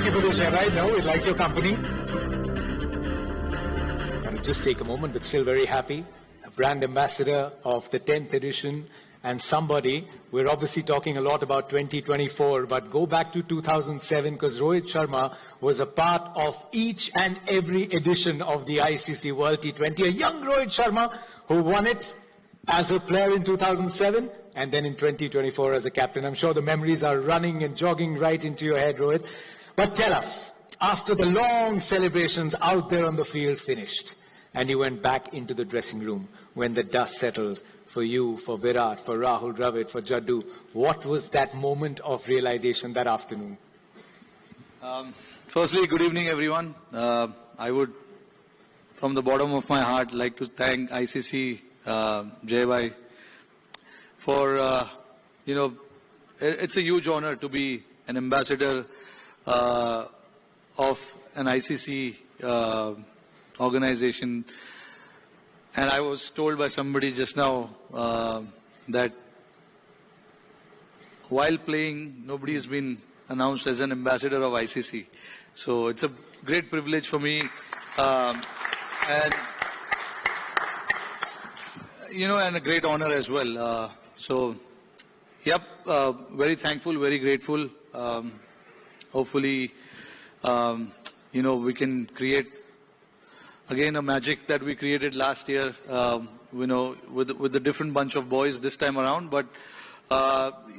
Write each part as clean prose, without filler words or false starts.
Thank you for the share ride. No, we like your company. And just take a moment, but still very happy. A brand ambassador of the 10th edition and somebody, we're obviously talking a lot about 2024, but go back to 2007 because Rohit Sharma was a part of each and every edition of the ICC World T20. A young Rohit Sharma who won it as a player in 2007 and then in 2024 as a captain. I'm sure the memories are running and jogging right into your head, Rohit. But tell us, after the long celebrations out there on the field finished, and you went back into the dressing room when the dust settled for you, for Virat, for Rahul Dravid, for Jaddu, what was that moment of realization that afternoon? Firstly, good evening, everyone. I would, from the bottom of my heart, like to thank ICC, Jay for, it's a huge honor to be an ambassador of an ICC organization. And I was told by somebody just now that while playing, nobody has been announced as an ambassador of ICC. So it's a great privilege for me. And a great honor as well. Very thankful, very grateful. Hopefully, we can create again a magic that we created last year, with a different bunch of boys this time around. But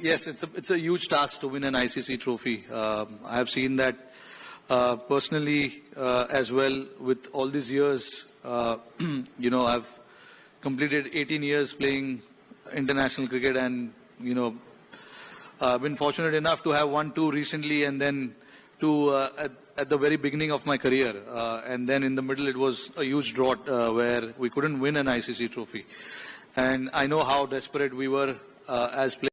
yes, it's a huge task to win an ICC trophy. I have seen that personally as well with all these years. I've completed 18 years playing international cricket, and I've been fortunate enough to have won 2 recently, and then 2 at the very beginning of my career. And then in the middle, it was a huge drought where we couldn't win an ICC trophy. And I know how desperate we were as players.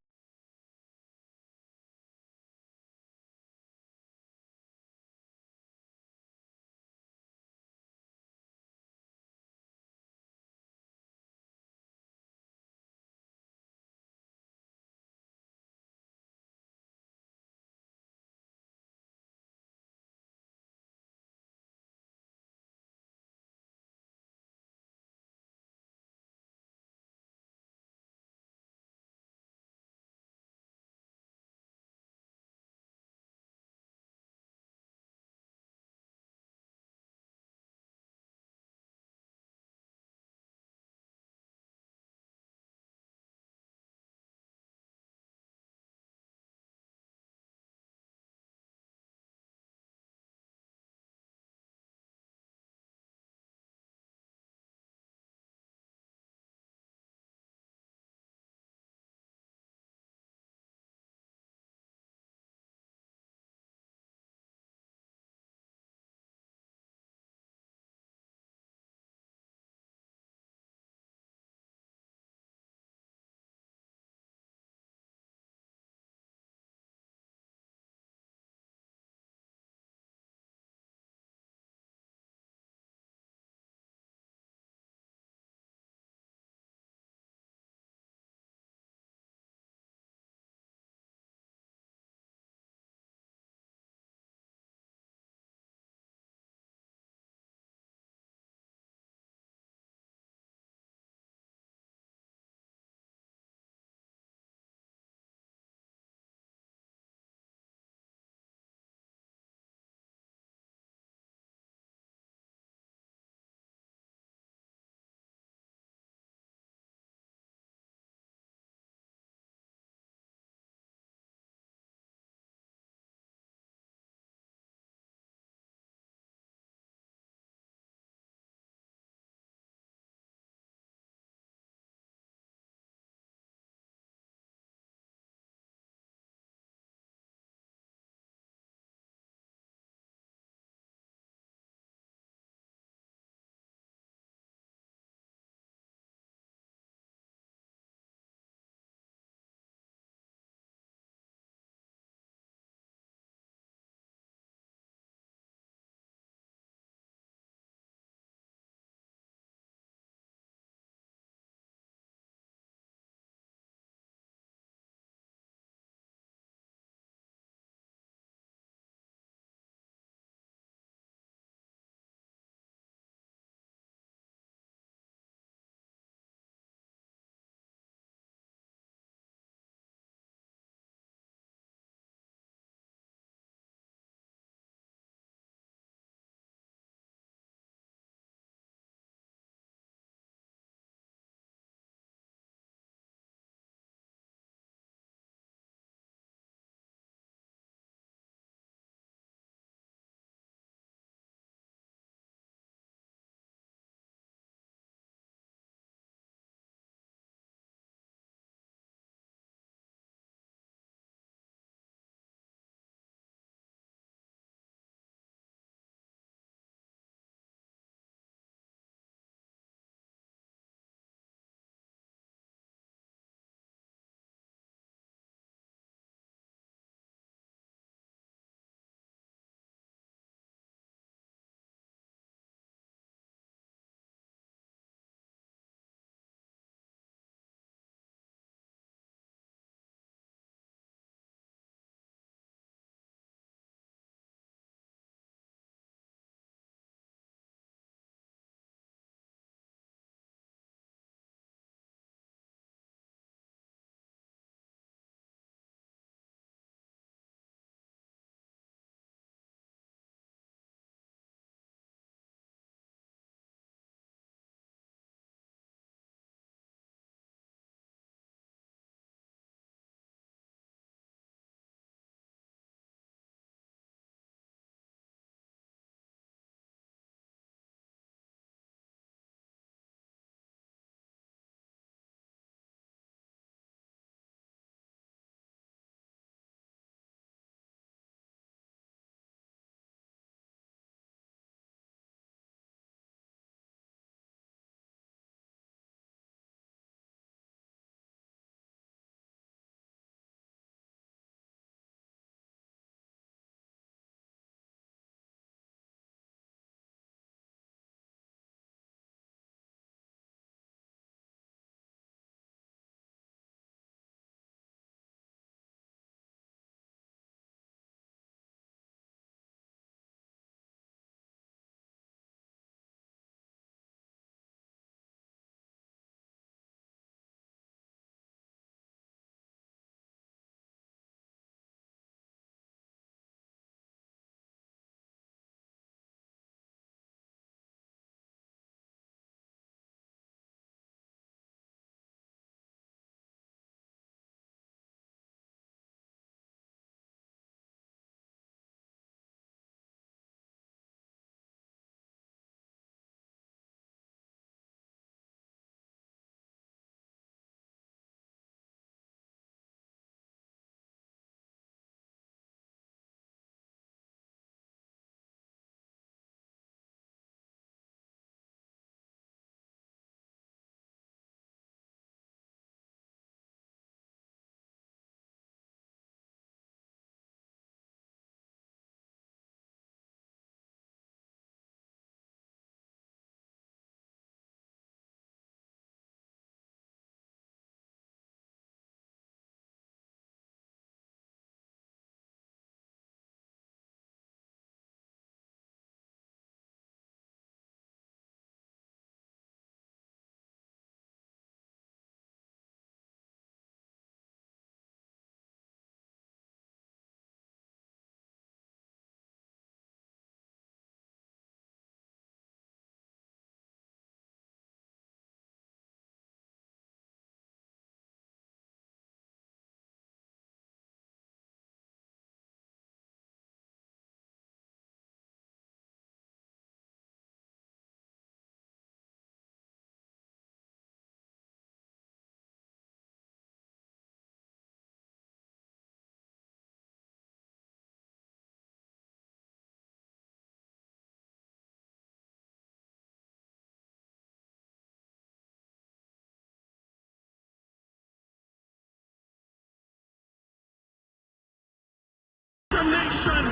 nation.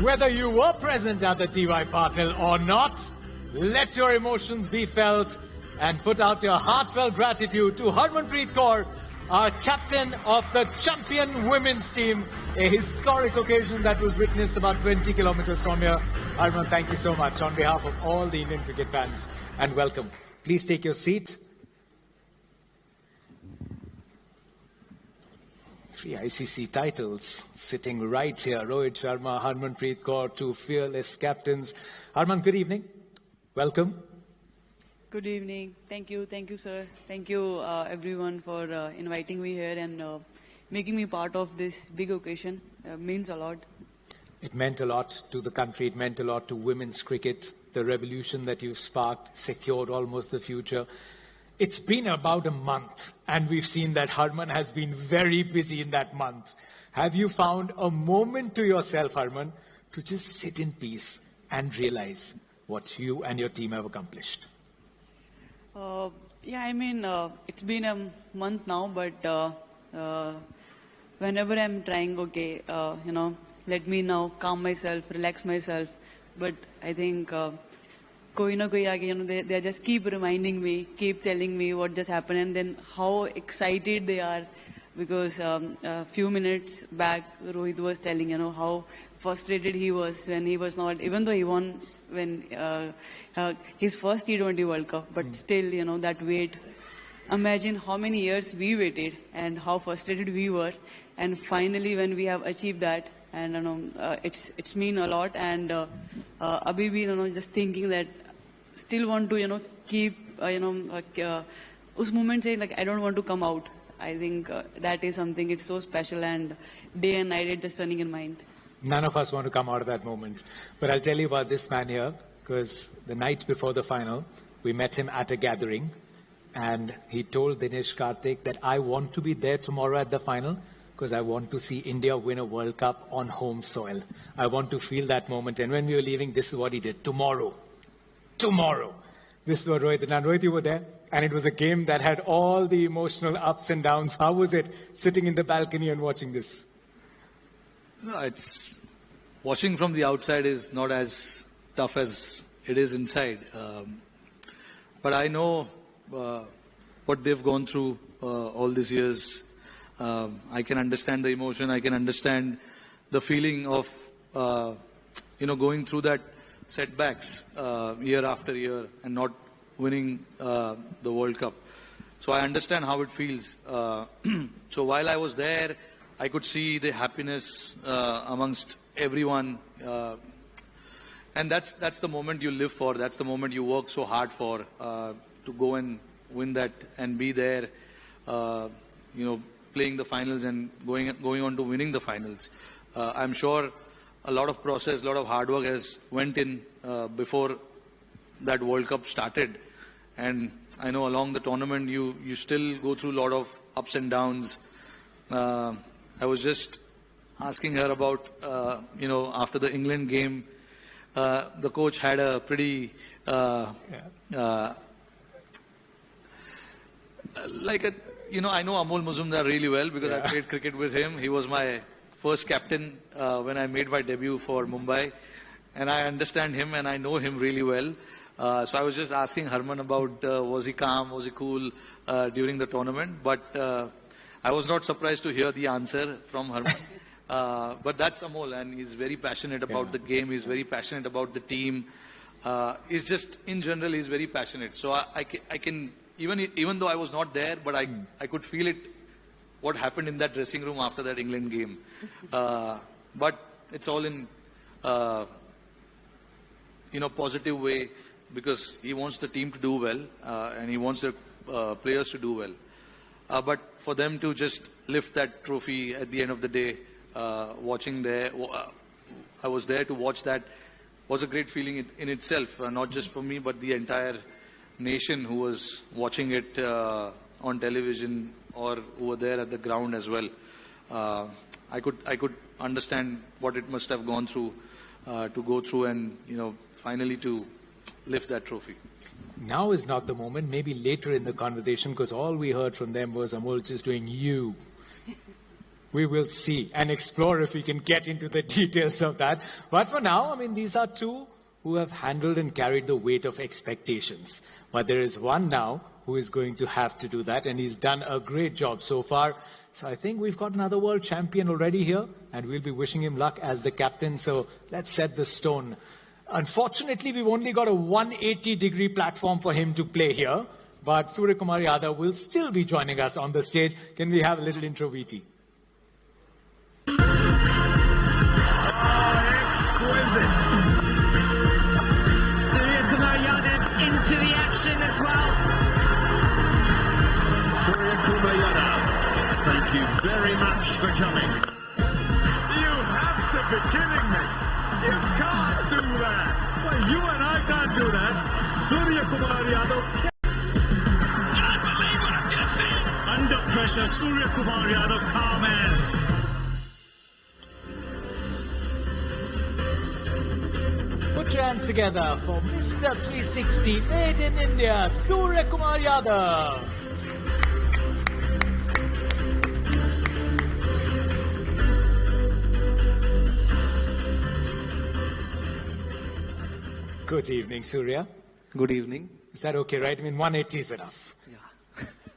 Whether you were present at the TY Patil or not, let your emotions be felt and put out your heartfelt gratitude to Harmanpreet Kaur, our captain of the champion women's team, a historic occasion that was witnessed about 20 kilometers from here. Harman, thank you so much on behalf of all the Indian cricket fans, and welcome. Please take your seat. 3 ICC titles sitting right here. Rohit Sharma, Harmanpreet Kaur, two fearless captains. Harman, good evening. Welcome. Good evening. Thank you, sir. Thank you, everyone, for inviting me here and making me part of this big occasion. Means a lot. It meant a lot to the country. It meant a lot to women's cricket. The revolution that you sparked secured almost the future. It's been about a month, and we've seen that Harman has been very busy in that month. Have you found a moment to yourself, Harman, to just sit in peace and realize what you and your team have accomplished? Yeah, I mean, it's been a month now, but whenever I'm trying, okay, let me now calm myself, relax myself. But I think koi na koi aage, they just keep reminding me, keep telling me what just happened, and then how excited they are. Because a few minutes back, Rohit was telling, how frustrated he was when he was not, even though he won when his first T20 World Cup, but still, that wait. Imagine how many years we waited and how frustrated we were, and finally when we have achieved that, and it's mean a lot. And abhi bhi, just thinking that still want to, keep, us moment saying like I don't want to come out. I think that is something, it's so special, and day and night it's just running in mind. None of us want to come out of that moment. But I'll tell you about this man here, because the night before the final, we met him at a gathering, and he told Dinesh Karthik that I want to be there tomorrow at the final because I want to see India win a World Cup on home soil. I want to feel that moment. And when we were leaving, this is what he did. Tomorrow. This is what Rohit did. And Rohit, you were there, and it was a game that had all the emotional ups and downs. How was it sitting in the balcony and watching this? No, it's watching from the outside is not as tough as it is inside. But I know what they've gone through all these years. I can understand the emotion. I can understand the feeling of going through that setbacks year after year and not winning the World Cup. So I understand how it feels. So while I was there, I could see the happiness amongst everyone. And that's the moment you live for. That's the moment you work so hard for, to go and win that and be there, playing the finals and going on to winning the finals. I'm sure a lot of process, a lot of hard work has went in before that World Cup started. And I know along the tournament you still go through a lot of ups and downs. I was just asking her about, after the England game, the coach had a pretty, I know Amol Muzumdar really well because I played cricket with him. He was my first captain when I made my debut for Mumbai. And I understand him and I know him really well. So I was just asking Harman about was he calm, was he cool during the tournament. But I was not surprised to hear the answer from Harman. But that's Amol, and he's very passionate about the game. He's very passionate about the team. He's just, in general, he's very passionate. So I can even though I was not there, but I could feel it, what happened in that dressing room after that England game. But it's all in, positive way, because he wants the team to do well, and he wants the players to do well. But for them to just lift that trophy at the end of the day, watching there, I was there to watch that, was a great feeling in itself, not just for me, but the entire nation who was watching it on television or who were there at the ground as well. I could understand what it must have gone through to go through and, finally to lift that trophy. Now is not the moment, maybe later in the conversation, because all we heard from them was Amol just doing you. we will see and explore if we can get into the details of that. But for now, I mean, these are two who have handled and carried the weight of expectations. But there is one now who is going to have to do that, and he's done a great job so far. So I think we've got another world champion already here, and we'll be wishing him luck as the captain. So let's set the stone. Unfortunately, we've only got a 180-degree platform for him to play here, but Surya Kumar Yadav will still be joining us on the stage. Can we have a little intro, VT? Exquisite. Surya Kumar Yadav into the action as well. Surya Kumar Yadav, thank you very much for coming. You have to be kidding me. You can't do that. Well, you and I can't do that. Surya Kumar Yadav can't believe what I've just seen. Under pressure, Surya Kumar Yadav calm as. Put your hands together for Mr. 360 made in India, Surya Kumar Yadav. Good evening, Surya. Good evening. Is that okay, right? I mean, 180 is enough. Yeah.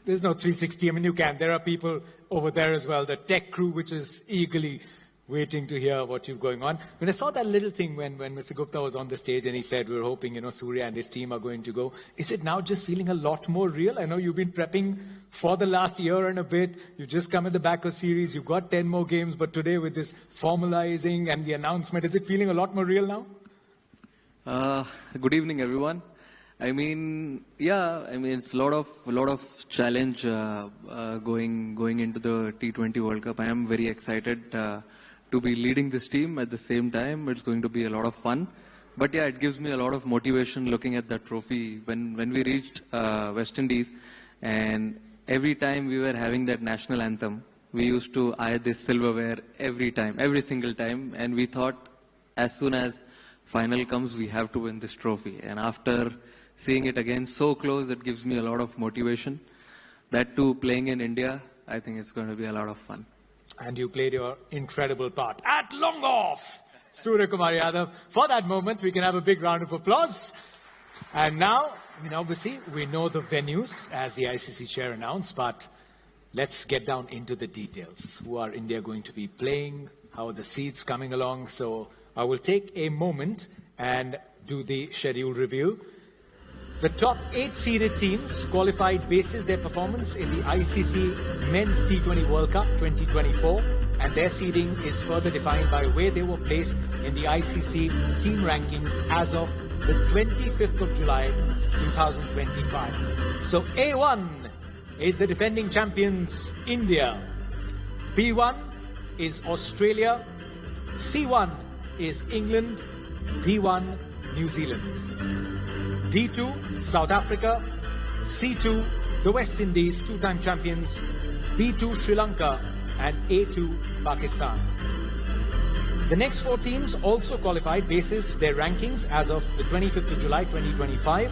There's no 360. I mean, you can. There are people over there as well, the tech crew, which is eagerly waiting to hear what you've going on. When I saw that little thing when Mr. Gupta was on the stage and he said, we're hoping, Surya and his team are going to go. Is it now just feeling a lot more real? I know you've been prepping for the last year and a bit. You just come at the back of series. You've got 10 more games. But today with this formalizing and the announcement, is it feeling a lot more real now? Good evening, everyone. I mean, yeah, I mean, it's a lot of challenge going into the T20 World Cup. I am very excited to be leading this team at the same time. It's going to be a lot of fun. But yeah, it gives me a lot of motivation looking at that trophy. When we reached West Indies, and every time we were having that national anthem, we used to eye this silverware every single time, and we thought as soon as final comes, we have to win this trophy. And after seeing it again so close, it gives me a lot of motivation. That too, playing in India, I think it's going to be a lot of fun. And you played your incredible part at long off, Surya Kumar Yadav. For that moment, we can have a big round of applause. And now, I mean, obviously, we know the venues as the ICC chair announced, but let's get down into the details. Who are India going to be playing? How are the seeds coming along? So I will take a moment and do the schedule review. The top 8 seeded teams qualified basis their performance in the ICC Men's T20 World Cup 2024, and their seeding is further defined by where they were placed in the ICC team rankings as of the 25th of July 2025. So A1 is the defending champions India, B1 is Australia, C1 is England, D1 New Zealand. D2, South Africa. C2, the West Indies, 2-time champions. B2, Sri Lanka. And A2, Pakistan. The next 4 teams also qualified basis their rankings as of the 25th of July 2025.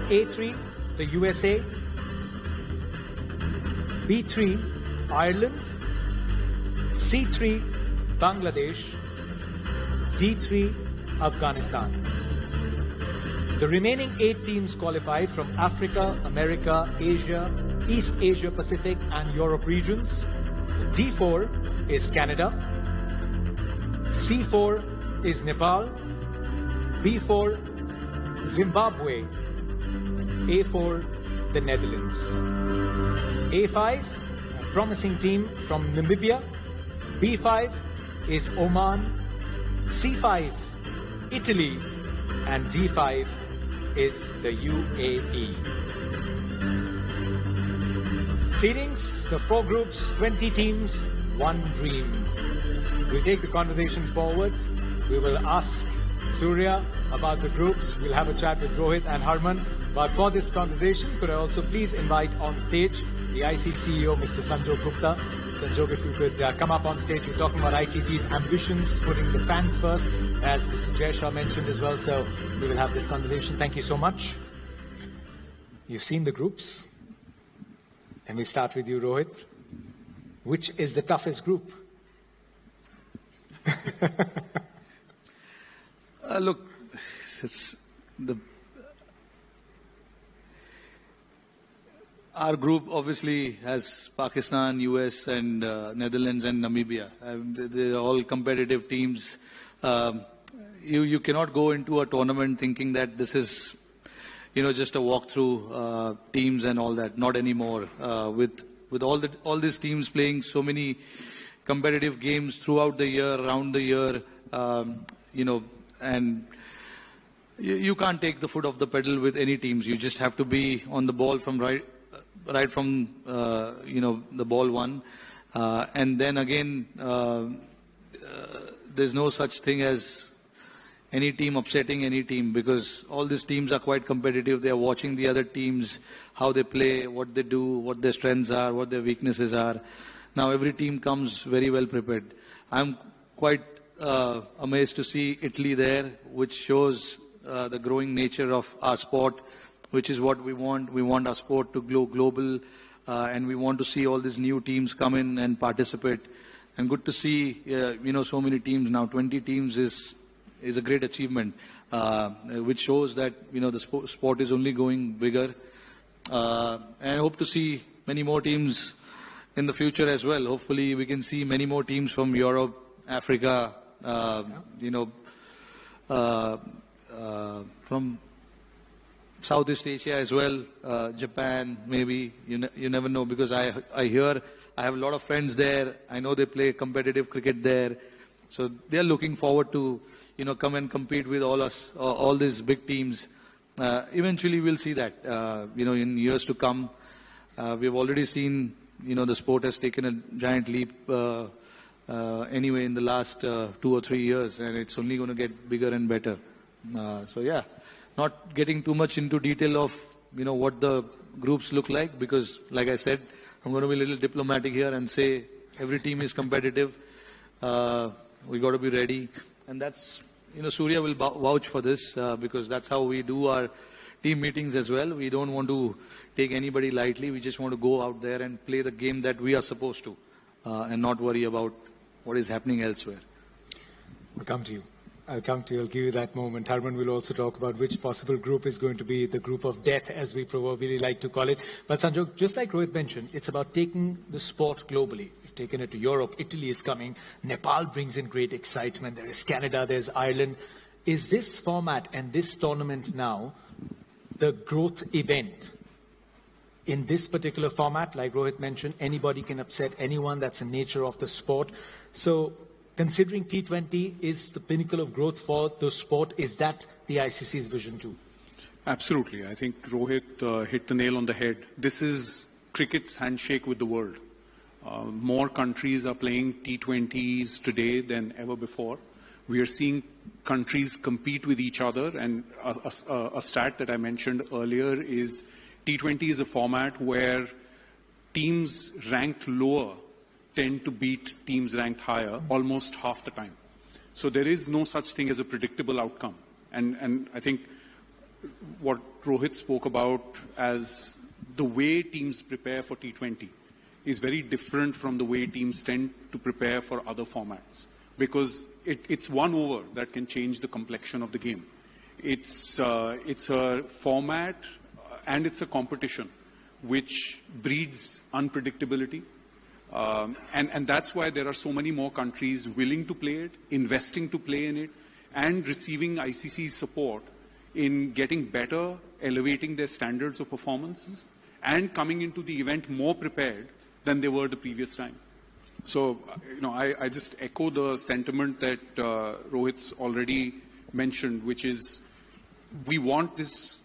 A3, the USA. B3, Ireland. C3, Bangladesh. D3, Afghanistan. The remaining 8 teams qualified from Africa, America, Asia, East Asia Pacific and Europe regions. D4 is Canada. C4 is Nepal. B4, Zimbabwe. A4, the Netherlands. A5, a promising team from Namibia. B5 is Oman. C5, Italy. And D5 is the UAE. Seedings, the 4 groups, 20 teams, 1 dream. We'll take the conversation forward. We will ask Surya about the groups. We'll have a chat with Rohit and Harman. But for this conversation, could I also please invite on stage the ICC CEO, Mr. Sanjog Gupta. Sanjog, if you could come up on stage. We're talking about ICC's ambitions, putting the fans first, as Mr. Jay Shah mentioned as well. So we will have this conversation. Thank you so much. You've seen the groups. Let me start with you, Rohit. which is the toughest group? Look, it's our group obviously has Pakistan, US, and Netherlands and Namibia. They're all competitive teams. You cannot go into a tournament thinking that this is, just a walkthrough teams and all that. Not anymore. With all these teams playing so many competitive games throughout the year, around the year, and you can't take the foot off the pedal with any teams. You just have to be on the ball from right from the ball one, and then again there's no such thing as any team upsetting any team, because all these teams are quite competitive. They are watching the other teams, how they play, what they do, what their strengths are, what their weaknesses are. Now every team comes very well prepared. I'm quite amazed to see Italy there, which shows the growing nature of our sport, which is what we want. We want our sport to go global, and we want to see all these new teams come in and participate. And good to see, so many teams now. 20 teams is a great achievement, which shows that, the sport is only going bigger. And I hope to see many more teams in the future as well. Hopefully we can see many more teams from Europe, Africa, from Southeast Asia as well, Japan, maybe. You never know, because I have a lot of friends there. I know they play competitive cricket there. So they are looking forward to, come and compete with all these big teams. Eventually we'll see that, in years to come. We've already seen, the sport has taken a giant leap anyway in the last 2 or 3 years, and it's only going to get bigger and better. Not getting too much into detail of, what the groups look like, because, like I said, I'm going to be a little diplomatic here and say every team is competitive. We got to be ready, and that's, Surya will vouch for this, because that's how we do our team meetings as well. We don't want to take anybody lightly. We just want to go out there and play the game that we are supposed to, and not worry about what is happening elsewhere. I'll come to you. I'll give you that moment. Harman will also talk about which possible group is going to be the group of death, as we proverbially like to call it. But Sanjog, just like Rohit mentioned, it's about taking the sport globally. We've taken it to Europe. Italy is coming. Nepal brings in great excitement. There is Canada. There's Ireland. Is this format and this tournament now the growth event? In this particular format, like Rohit mentioned, anybody can upset anyone. That's the nature of the sport. So, considering T20 is the pinnacle of growth for the sport, is that the ICC's vision too? Absolutely. I think Rohit hit the nail on the head. This is cricket's handshake with the world. More countries are playing T20s today than ever before. We are seeing countries compete with each other, and a stat that I mentioned earlier is T20 is a format where teams ranked lower tend to beat teams ranked higher almost half the time. So there is no such thing as a predictable outcome. And I think what Rohit spoke about as the way teams prepare for T20 is very different from the way teams tend to prepare for other formats, because it's one over that can change the complexion of the game. It's a format and it's a competition which breeds unpredictability. And that's why there are so many more countries willing to play it, investing to play in it, and receiving ICC support in getting better, elevating their standards of performances, and coming into the event more prepared than they were the previous time. So, I just echo the sentiment that Rohit's already mentioned, which is we want this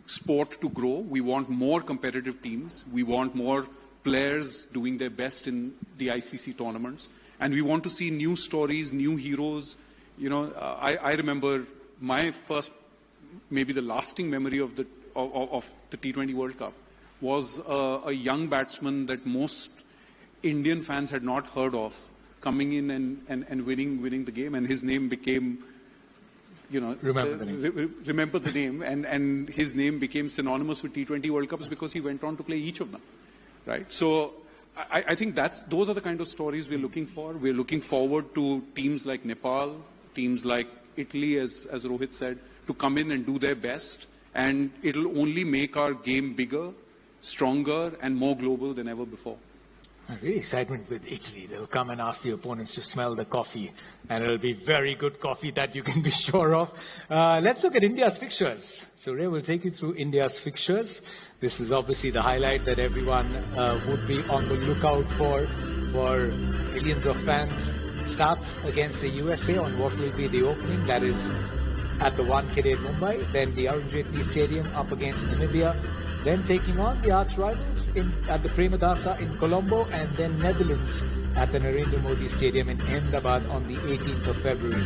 sport to grow. We want more competitive teams. We want more players doing their best in the ICC tournaments. And we want to see new stories, new heroes. I remember my first, maybe the lasting memory of the T20 World Cup was a young batsman that most Indian fans had not heard of, coming in and winning the game, and his name became, remember the name, and his name became synonymous with T20 World Cups because he went on to play each of them, right? So I think those are the kind of stories we're looking for. We're looking forward to teams like Nepal, teams like Italy, as Rohit said, to come in and do their best. And it'll only make our game bigger, stronger, and more global than ever before. Really excitement with Italy. They'll come and ask the opponents to smell the coffee, and it'll be very good coffee that you can be sure of. Let's look at India's fixtures. So Ray will take you through India's fixtures. This is obviously the highlight that everyone would be on the lookout for millions of fans. Starts against the USA on what will be the opening. That is at the Wankhede in Mumbai. Then the Arun Jaitley Stadium up against Namibia. Then taking on the arch rivals at the Premadasa in Colombo, and then Netherlands at the Narendra Modi Stadium in Ahmedabad on the 18th of February.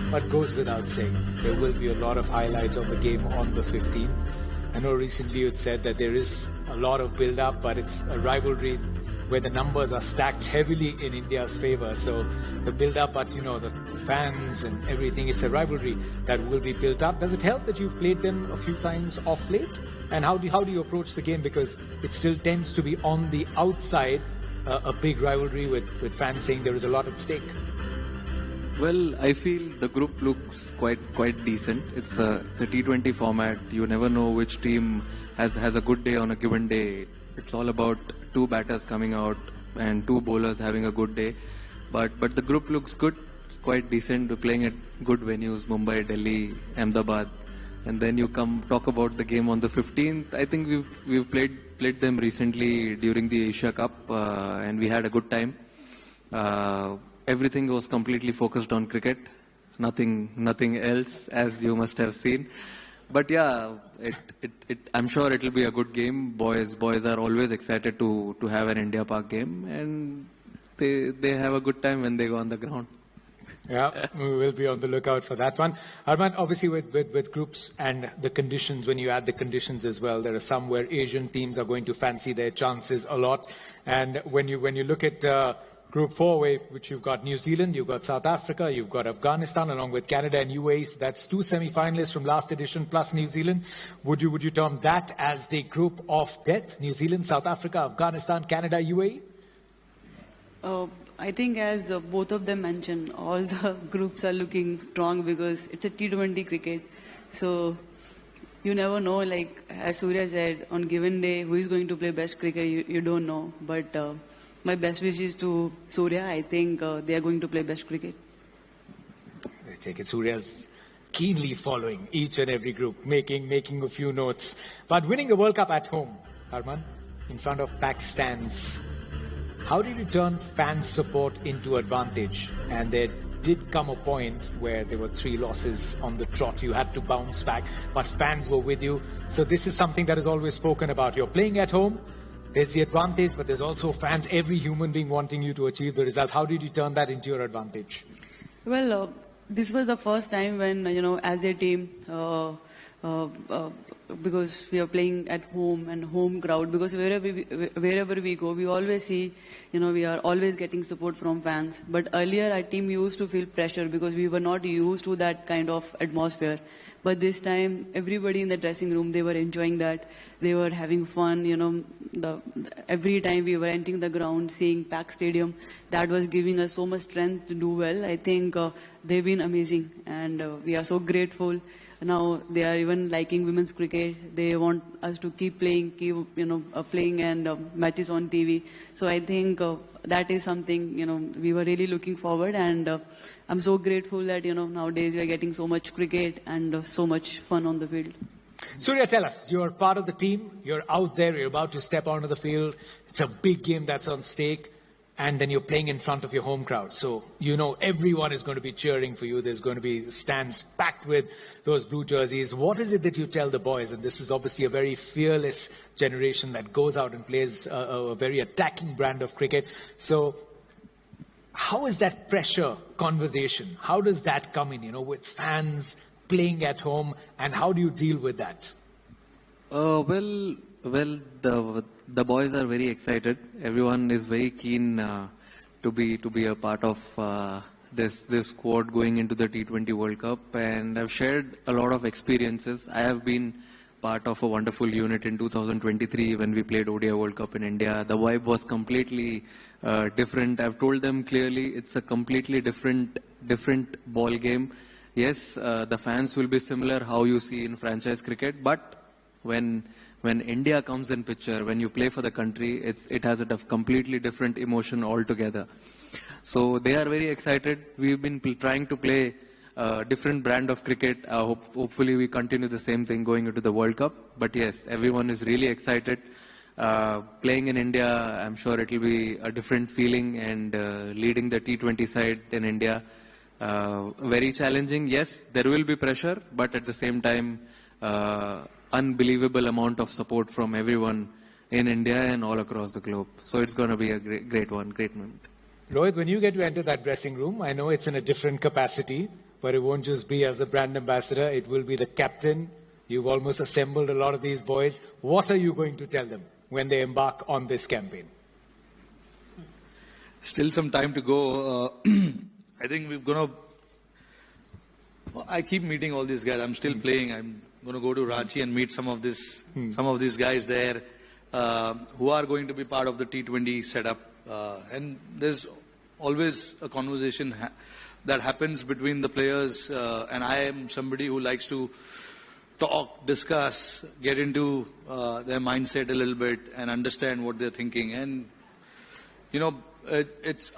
But goes without saying, there will be a lot of highlights of the game on the 15th. I know recently you had said that there is a lot of build-up, but it's a rivalry where the numbers are stacked heavily in India's favor. So the build-up, but the fans and everything, it's a rivalry that will be built up. Does it help that you've played them a few times off late? And how do you approach the game? Because it still tends to be on the outside, a big rivalry with fans saying there is a lot at stake. Well, I feel the group looks quite decent. It's a T20 format. You never know which team has a good day on a given day. It's all about two batters coming out and two bowlers having a good day. But the group looks good. It's quite decent. We're playing at good venues: Mumbai, Delhi, Ahmedabad. And then you talk about the game on the 15th. I think we've played them recently during the Asia Cup, and we had a good time. Everything was completely focused on cricket, nothing else, as you must have seen. But yeah, I'm sure it'll be a good game. Boys are always excited to have an India Pak game, and they have a good time when they go on the ground. Yeah, we will be on the lookout for that one. Arman, obviously with groups and the conditions, when you add the conditions as well, there are some where Asian teams are going to fancy their chances a lot. And when you look at Group 4, which you've got New Zealand, you've got South Africa, you've got Afghanistan, along with Canada and UAE. So that's two semi-finalists from last edition plus New Zealand. Would you term that as the group of death? New Zealand, South Africa, Afghanistan, Canada, UAE? I think as both of them mentioned, all the groups are looking strong because it's a T20 cricket. So you never know, like as Surya said, on given day, who is going to play best cricket, you don't know. But my best wishes to Surya. I think they are going to play best cricket. I take it Surya's keenly following each and every group, making a few notes. But winning the World Cup at home, Arman, in front of packed stands, how did you turn fan support into advantage? And there did come a point where there were 3 losses on the trot. You had to bounce back, but fans were with you. So this is something that is always spoken about. You're playing at home, there's the advantage, but there's also fans, every human being wanting you to achieve the result. How did you turn that into your advantage? Well, this was the first time when, as a team, because we are playing at home and home crowd, because wherever we go, we always see, we are always getting support from fans. But earlier our team used to feel pressure because we were not used to that kind of atmosphere. But this time, everybody in the dressing room, they were enjoying that. They were having fun, every time we were entering the ground, seeing packed stadium, that was giving us so much strength to do well. I think they've been amazing, and we are so grateful. Now they are even liking women's cricket. They want us to keep playing, playing and matches on TV. So I think that is something, we were really looking forward, and I'm so grateful that, nowadays we are getting so much cricket and so much fun on the field. Surya, tell us, you're part of the team, you're out there, you're about to step onto the field. It's a big game that's on stake. And then you're playing in front of your home crowd. So, everyone is going to be cheering for you. There's going to be stands packed with those blue jerseys. What is it that you tell the boys? And this is obviously a very fearless generation that goes out and plays a very attacking brand of cricket. So, how is that pressure conversation? How does that come in, with fans playing at home? And how do you deal with that? Well, the boys are very excited. Everyone is very keen to be a part of this squad going into the T20 World Cup, and I've shared a lot of experiences. I have been part of a wonderful unit in 2023 when we played ODI World Cup in India. The vibe was completely different. I've told them clearly it's a completely different ball game. Yes, the fans will be similar how you see in franchise cricket, but when India comes in picture, when you play for the country, it has a completely different emotion altogether. So they are very excited. We've been trying to play different brand of cricket. Hopefully we continue the same thing going into the World Cup. But yes, everyone is really excited. Playing in India, I'm sure it will be a different feeling, and leading the T20 side in India, very challenging. Yes, there will be pressure, but at the same time, unbelievable amount of support from everyone in India and all across the globe. So it's going to be a great moment. Rohit, when you get to enter that dressing room, I know it's in a different capacity, but it won't just be as a brand ambassador, it will be the captain. You've almost assembled a lot of these boys. What are you going to tell them when they embark on this campaign? Still some time to go. I think we're going to... I keep meeting all these guys. I'm still playing. I'm going to go to Ranchi and meet some of these guys there who are going to be part of the T20 setup. And there's always a conversation that happens between the players, and I am somebody who likes to talk, discuss, get into their mindset a little bit and understand what they're thinking. And, you know,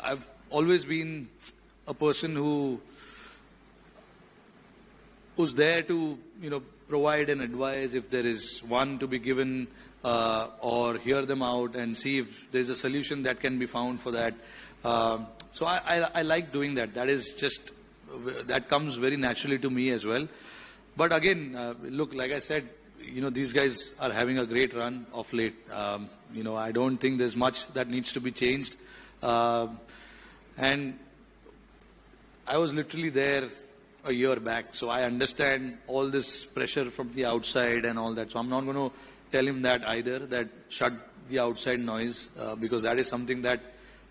I've always been a person who's there to, you know, provide an advice if there is one to be given, or hear them out and see if there's a solution that can be found for that. So I like doing that. That comes very naturally to me as well. But again, look, like I said, you know, these guys are having a great run of late. You know, I don't think there's much that needs to be changed. And I was literally there a year back, so I understand all this pressure from the outside and all that. So I'm not going to tell him that either, that shut the outside noise, because that is something that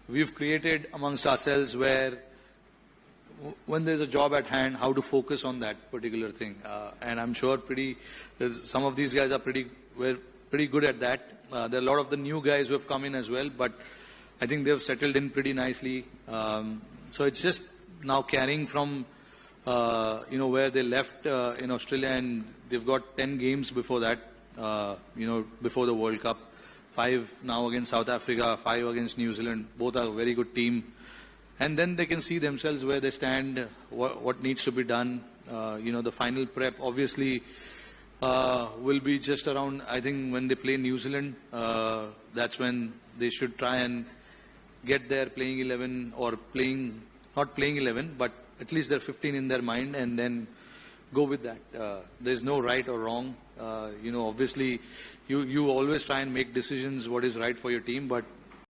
we've created amongst ourselves, where when there's a job at hand, how to focus on that particular thing. And I'm sure some of these guys are pretty good at that. There are a lot of the new guys who have come in as well, but I think they've settled in pretty nicely. So it's just now carrying from you know, where they left in Australia, and they've got 10 games before that, you know, before the World Cup. 5 now against South Africa, 5 against New Zealand. Both are a very good team. And then they can see themselves where they stand, what needs to be done. You know, the final prep obviously will be just around, I think, when they play New Zealand. That's when they should try and get their playing 11, or not playing 11, but at least they're 15 in their mind, and then go with that. There's no right or wrong. You know, obviously, you always try and make decisions what is right for your team, but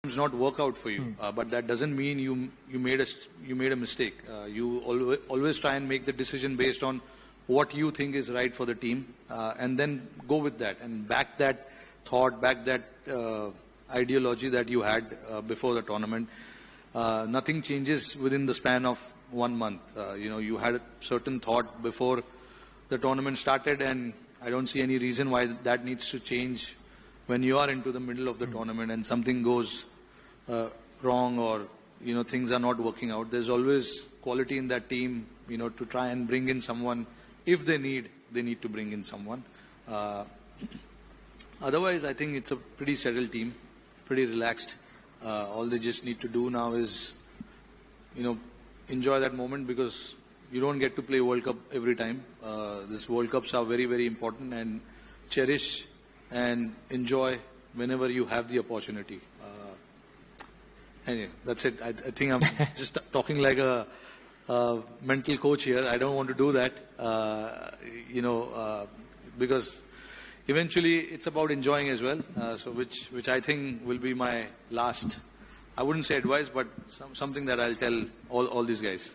it's not work out for you. But that doesn't mean you made a mistake. You always try and make the decision based on what you think is right for the team, and then go with that and back that thought, back that ideology that you had before the tournament. Nothing changes within the span of 1 month. You know, you had a certain thought before the tournament started, and I don't see any reason why that needs to change when you are into the middle of the tournament and something goes wrong, or, you know, things are not working out. There's always quality in that team, you know, to try and bring in someone. If they need to bring in someone. Otherwise, I think it's a pretty settled team, pretty relaxed. All they just need to do now is, you know, enjoy that moment, because you don't get to play World Cup every time. These World Cups are very, very important, and cherish and enjoy whenever you have the opportunity. Anyway, that's it. I think I'm just talking like a mental coach here. I don't want to do that, you know, because eventually it's about enjoying as well. So which I think will be my last, I wouldn't say advice, but something that I'll tell all these guys.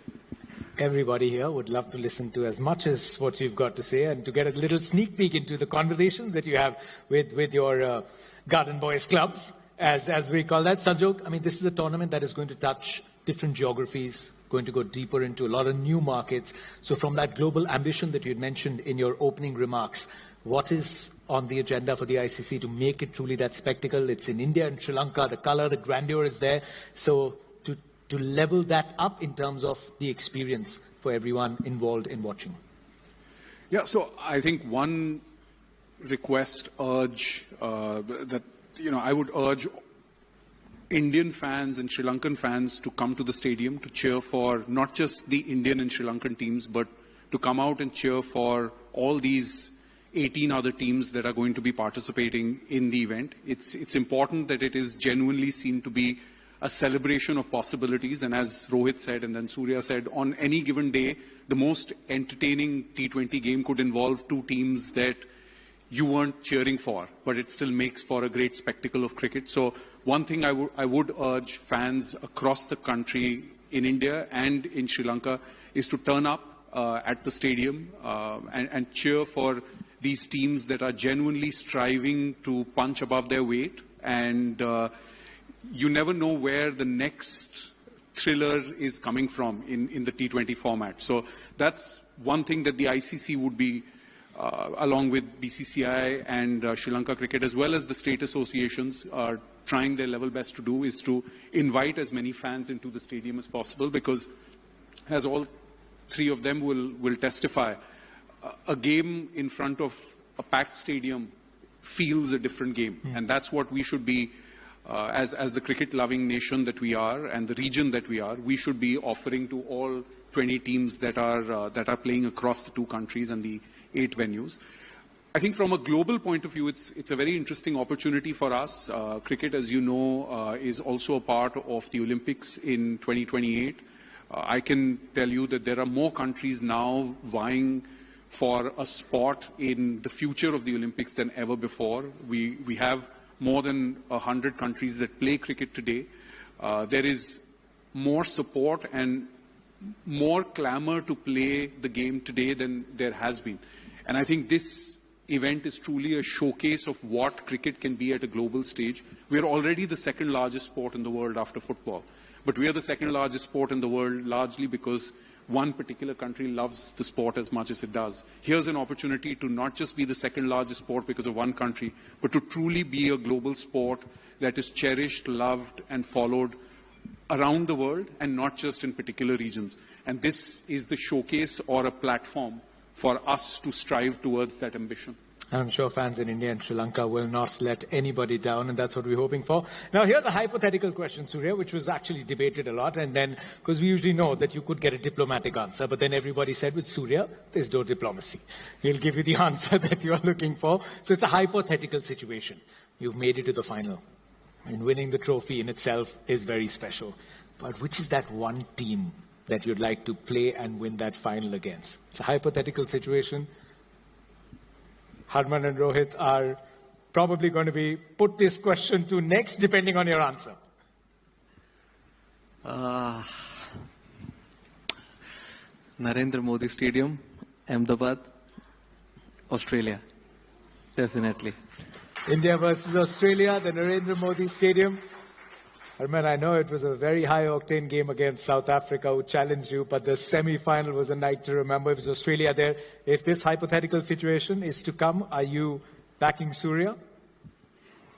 Everybody here would love to listen to as much as what you've got to say, and to get a little sneak peek into the conversations that you have with your Garden Boys clubs, as we call that. Sanjog, I mean, this is a tournament that is going to touch different geographies, going to go deeper into a lot of new markets. So from that global ambition that you had mentioned in your opening remarks, what is on the agenda for the ICC to make it truly that spectacle. It's in India and Sri Lanka. The color, the grandeur is there. So to level that up in terms of the experience for everyone involved in watching. Yeah, so I think one request, urge, that, I would urge Indian fans and Sri Lankan fans to come to the stadium to cheer for not just the Indian and Sri Lankan teams, but to come out and cheer for all these 18 other teams that are going to be participating in the event. It's important that it is genuinely seen to be a celebration of possibilities. And as Rohit said, and then Surya said, on any given day, the most entertaining T20 game could involve two teams that you weren't cheering for, but it still makes for a great spectacle of cricket. So one thing I would urge fans across the country, in India and in Sri Lanka, is to turn up at the stadium and cheer for these teams that are genuinely striving to punch above their weight. And you never know where the next thriller is coming from in the T20 format. So that's one thing that the ICC would be, along with BCCI and Sri Lanka Cricket, as well as the state associations, are trying their level best to do, is to invite as many fans into the stadium as possible, because as all three of them will testify, a game in front of a packed stadium feels a different game. And that's what we should be, as the cricket-loving nation that we are and the region that we are, we should be offering to all 20 teams that are playing across the two countries and the 8 venues. I think from a global point of view, it's a very interesting opportunity for us. Cricket, as you know, is also a part of the Olympics in 2028. I can tell you that there are more countries now vying for a spot in the future of the Olympics than ever before. We have more than 100 countries that play cricket today. There is more support and more clamor to play the game today than there has been. And I think this event is truly a showcase of what cricket can be at a global stage. We are already the second largest sport in the world after football. But we are the second largest sport in the world largely because one particular country loves the sport as much as it does. Here's an opportunity to not just be the second largest sport because of one country, but to truly be a global sport that is cherished, loved, and followed around the world, and not just in particular regions. And this is the showcase or a platform for us to strive towards that ambition. I'm sure fans in India and Sri Lanka will not let anybody down, and that's what we're hoping for. Now, here's a hypothetical question, Surya, which was actually debated a lot, and then, because we usually know that you could get a diplomatic answer, but then everybody said with Surya, there's no diplomacy. He'll give you the answer that you're looking for. So it's a hypothetical situation. You've made it to the final, and winning the trophy in itself is very special. But which is that one team that you'd like to play and win that final against? It's a hypothetical situation. Harman and Rohit are probably going to be put this question to next, depending on your answer. Narendra Modi Stadium, Ahmedabad, Australia. Definitely. India versus Australia, the Narendra Modi Stadium. Harman, I know it was a very high-octane game against South Africa, who challenged you, but the semi-final was a night to remember. It was Australia there. If this hypothetical situation is to come, are you backing Surya?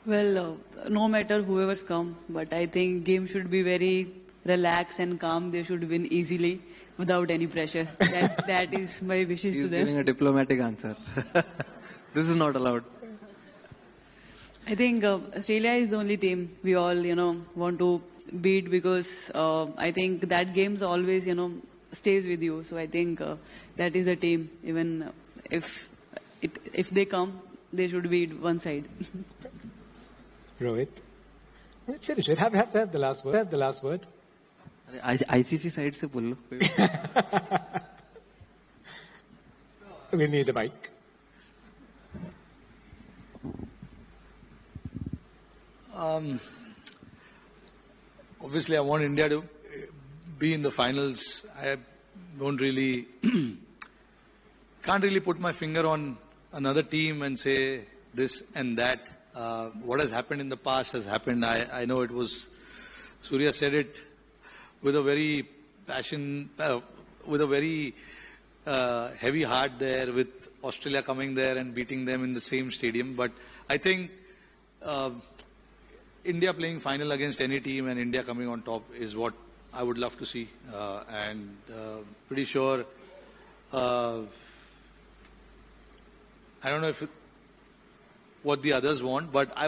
Well, no matter whoever's come, but I think game should be very relaxed and calm. They should win easily, without any pressure. That is my wishes to them. He's giving a diplomatic answer. This is not allowed. I think Australia is the only team we all, want to beat, because I think that game's always, stays with you. So I think that is the team. Even if they come, they should beat one side. Rohit, finish it. Have the last word. Have the last word. ICC side se bolo. We need the mic. Obviously, I want India to be in the finals. I don't really, can't really put my finger on another team and say this and that. What has happened in the past has happened. I know it was, Surya said it with a very heavy heart there with Australia coming there and beating them in the same stadium. But I think India playing final against any team and India coming on top is what I would love to see. And pretty sure, I don't know what the others want, but I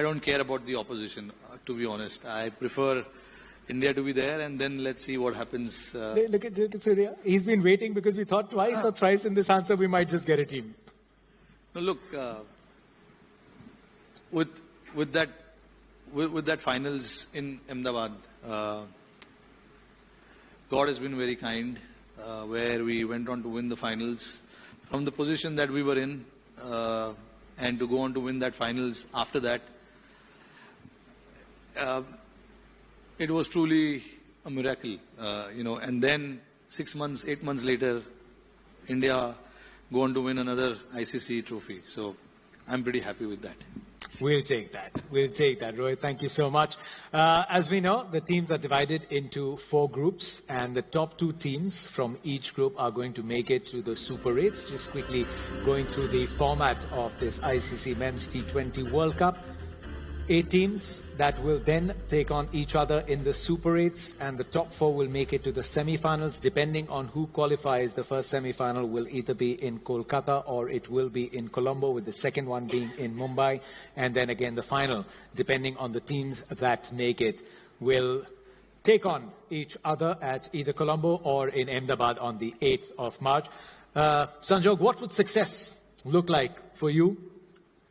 don't care about the opposition, to be honest. I prefer India to be there, and then let's see what happens. Look at Surya. He's been waiting because we thought twice or thrice in this answer we might just get a team. No, look, with that finals in Ahmedabad, God has been very kind, where we went on to win the finals from the position that we were in, and to go on to win that finals after that. It was truly a miracle, and then 6 months, 8 months later, India go on to win another ICC trophy. So I'm pretty happy with that. We'll take that. We'll take that, Rohit. Thank you so much. As we know, the teams are divided into 4 groups, and the top 2 teams from each group are going to make it to the Super 8s. Just quickly going through the format of this ICC Men's T20 World Cup. 8 teams that will then take on each other in the Super 8s, and the top 4 will make it to the semi-finals. Depending on who qualifies, the first semi-final will either be in Kolkata or it will be in Colombo, with the second one being in Mumbai. And then again, the final, depending on the teams that make it, will take on each other at either Colombo or in Ahmedabad on the 8th of March. Sanjog, what would success look like for you?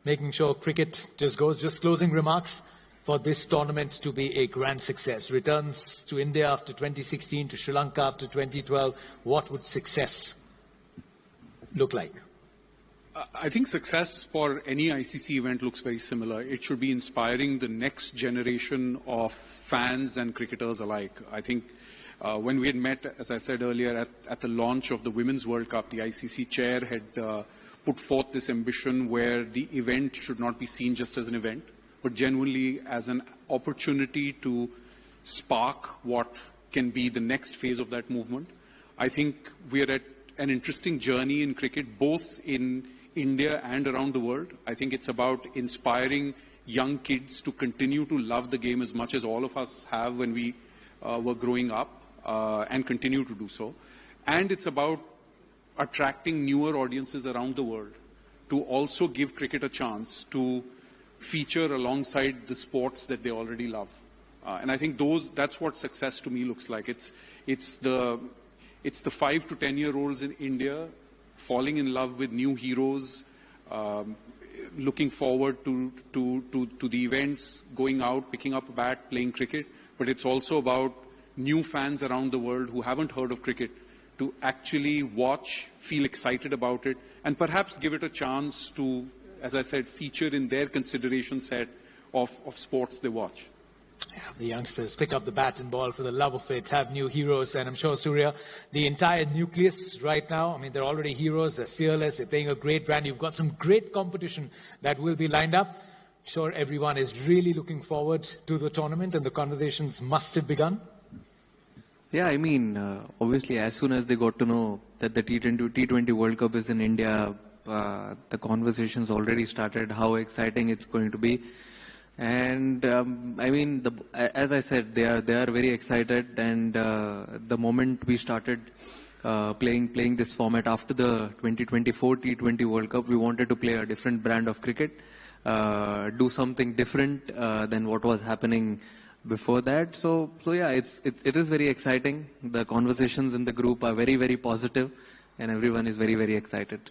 Making sure cricket just goes. Just closing remarks for this tournament to be a grand success. Returns to India after 2016, to Sri Lanka after 2012. What would success look like? I think success for any ICC event looks very similar. It should be inspiring the next generation of fans and cricketers alike. I think when we had met, as I said earlier, at the launch of the Women's World Cup, the ICC chair had put forth this ambition where the event should not be seen just as an event, but genuinely as an opportunity to spark what can be the next phase of that movement. I think we are at an interesting journey in cricket, both in India and around the world. I think it's about inspiring young kids to continue to love the game as much as all of us have when we were growing up, and continue to do so. And it's about attracting newer audiences around the world to also give cricket a chance to feature alongside the sports that they already love. And I think that's what success to me looks like. It's the 5 to 10-year-olds in India falling in love with new heroes, looking forward to the events, going out, picking up a bat, playing cricket. But it's also about new fans around the world who haven't heard of cricket to actually watch, feel excited about it, and perhaps give it a chance to, as I said, feature in their consideration set of sports they watch. Yeah, the youngsters pick up the bat and ball for the love of it, have new heroes, and I'm sure, Surya, the entire nucleus right now, I mean, they're already heroes, they're fearless, they're playing a great brand. You've got some great competition that will be lined up. I'm sure everyone is really looking forward to the tournament, and the conversations must have begun. Yeah, I mean, obviously, as soon as they got to know that the T20 World Cup is in India, the conversations already started, how exciting it's going to be. And I mean, as I said, they are very excited. And the moment we started playing this format after the 2024 T20 World Cup, we wanted to play a different brand of cricket, do something different than what was happening before that. So yeah, it is very exciting. The conversations in the group are very, very positive, and everyone is very, very excited.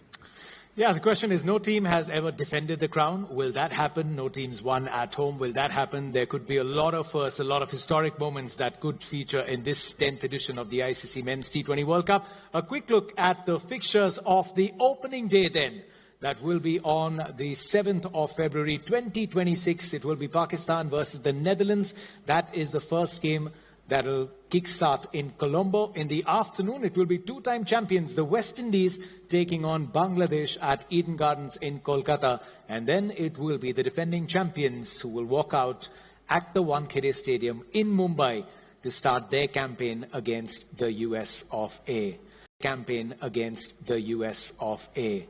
Yeah, the question is, no team has ever defended the crown. Will that happen? No teams won at home. Will that happen? There could be a lot of firsts, a lot of historic moments that could feature in this 10th edition of the ICC Men's T20 World Cup. A quick look at the fixtures of the opening day then. That will be on the 7th of February 2026. It will be Pakistan versus the Netherlands. That is the first game that will kickstart in Colombo. In the afternoon, it will be 2-time champions, the West Indies, taking on Bangladesh at Eden Gardens in Kolkata. And then it will be the defending champions who will walk out at the Wankhede Stadium in Mumbai to start their campaign against the US of A. Campaign against the US of A.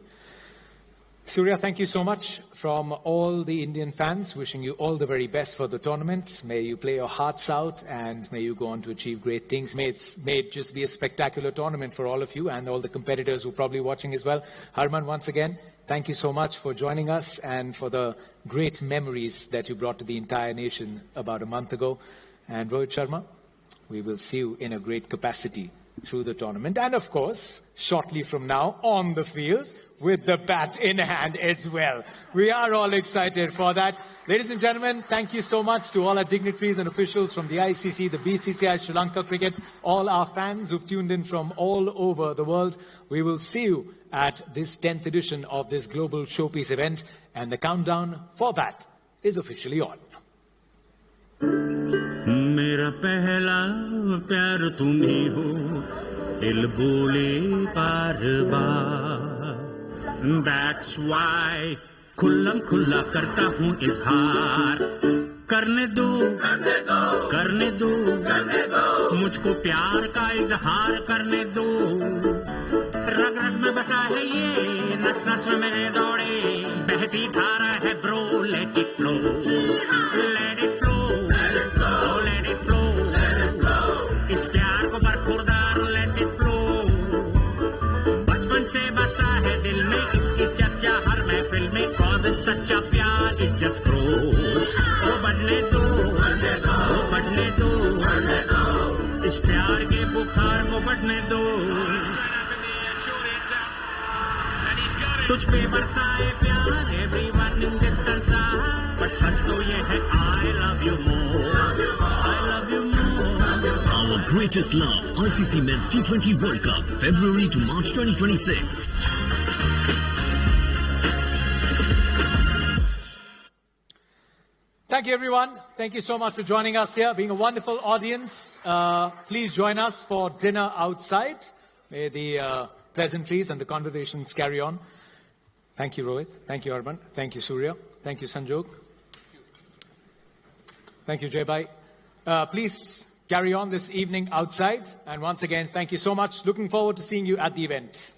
Surya, thank you so much from all the Indian fans. Wishing you all the very best for the tournament. May you play your hearts out and may you go on to achieve great things. May it just be a spectacular tournament for all of you and all the competitors who are probably watching as well. Harman, once again, thank you so much for joining us and for the great memories that you brought to the entire nation about a month ago. And Rohit Sharma, we will see you in a great capacity through the tournament. And of course, shortly from now, on the field, with the bat in hand as well. We are all excited for that. Ladies and gentlemen, thank you so much to all our dignitaries and officials from the ICC, the BCCI, Sri Lanka Cricket, all our fans who've tuned in from all over the world. We will see you at this 10th edition of this global showpiece event, and the countdown for that is officially on. मेरा पहला प्यार तुम्ही हो दिल बोले बार-बार That's why खुल्लम खुल्ला करता हूँ इजहार करने दो मुझको प्यार का इजहार करने दो रग रग में बसा है ये नस नस में मेरे दौड़े बहती धारा है ब्रो let it flow इस प्यार को बरखुरदार let it flow बचपन से बसा है दिल में इसकी चर्चा हर महफिल में cause सच्चा प्यार it just grows ओ बढ़ने दो इस प्यार के बुखार को बढ़ने दो तुझ पे बरसाए प्यार everyone in this संसार but सच तो ये है I love you more Our greatest love, ICC Men's T20 World Cup, February to March 2026. Thank you, everyone. Thank you so much for joining us here, being a wonderful audience. Please join us for dinner outside. May the pleasantries and the conversations carry on. Thank you, Rohit. Thank you, Arman. Thank you, Surya. Thank you, Sanjog. Thank you, Jaybai. Please carry on this evening outside. And once again, thank you so much. Looking forward to seeing you at the event.